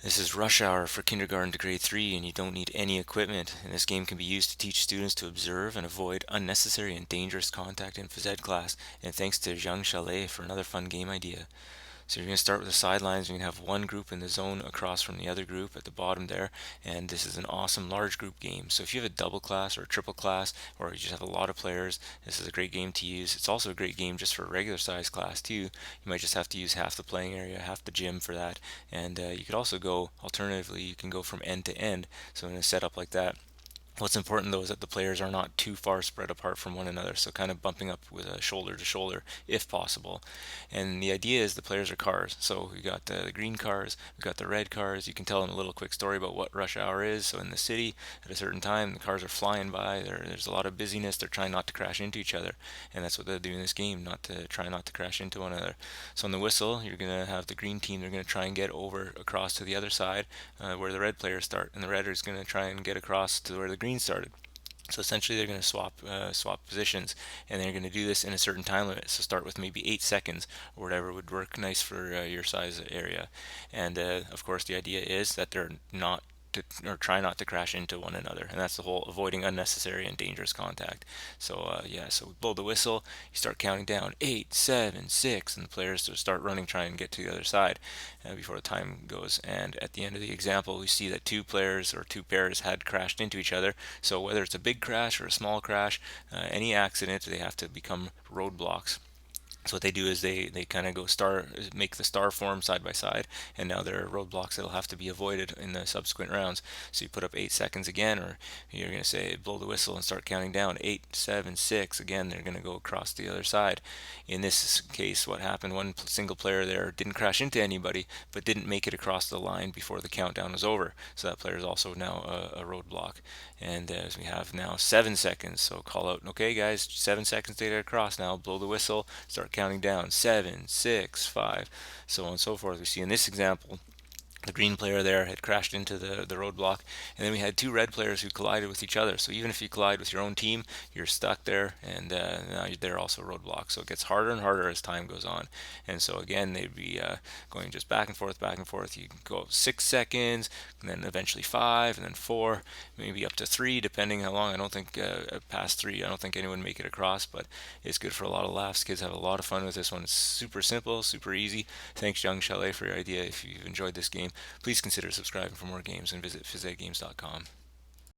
This is Rush Hour for kindergarten to grade 3, and you don't need any equipment. And this game can be used to teach students to observe and avoid unnecessary and dangerous contact in phys ed class. And thanks to Jean Chalet for another fun game idea. So you're going to start with the sidelines. You're going to have one group in the zone across from the other group at the bottom there. And this is an awesome large group game. So if you have a double class or a triple class, or you just have a lot of players, this is a great game to use. It's also a great game just for a regular size class too. You might just have to use half the playing area, half the gym for that. And you could also go, alternatively, you can go from end to end. So in a setup like that, what's important though is that the players are not too far spread apart from one another, so kind of bumping up with a shoulder to shoulder if possible. And the idea is the players are cars. So we got the green cars, we got the red cars. You can tell them a little quick story about what rush hour is. So in the city, at a certain time, the cars are flying by. There's a lot of busyness. They're trying not to crash into each other, and that's what they do in this game, not to try not to crash into one another. So on the whistle, you're gonna have the green team. They're gonna try and get over across to the other side where the red players start, and the red is gonna try and get across to where the green started. So essentially, they're going to swap positions, and they're going to do this in a certain time limit. So start with maybe 8 seconds or whatever would work nice for your size area. And of course, the idea is that they're not to, or try not to crash into one another, and that's the whole avoiding unnecessary and dangerous contact. So so we blow the whistle, you start counting down 8, 7, 6, and the players start running, trying to get to the other side before the time goes. And at the end of the example, we see that two players or two pairs had crashed into each other. So whether it's a big crash or a small crash, any accident, they have to become roadblocks. So what they do is they kind of go make the star form side by side, and now there are roadblocks that'll have to be avoided in the subsequent rounds. So you put up 8 seconds again, or you're going to say blow the whistle and start counting down 8, 7, 6. Again, they're going to go across the other side. In this case, what happened? One single player there didn't crash into anybody, but didn't make it across the line before the countdown was over. So that player is also now a roadblock. And as we have now 7 seconds, so call out, okay guys, 7 seconds to get across now, blow the whistle, start counting down, 7, 6, 5, so on and so forth. We see in this example, the green player there had crashed into the roadblock, and then we had two red players who collided with each other. So even if you collide with your own team, you're stuck there, and now they're also roadblocks. So it gets harder and harder as time goes on. And so again, they'd be going just back and forth, back and forth. You can go 6 seconds, and then eventually 5, and then 4, maybe up to 3, depending how long. I don't think past 3, I don't think anyone make it across, but it's good for a lot of laughs. Kids have a lot of fun with this one. It's super simple, super easy. Thanks, Young Chalet, for your idea. If you've enjoyed this game, please consider subscribing for more games and visit PhysEdGames.com.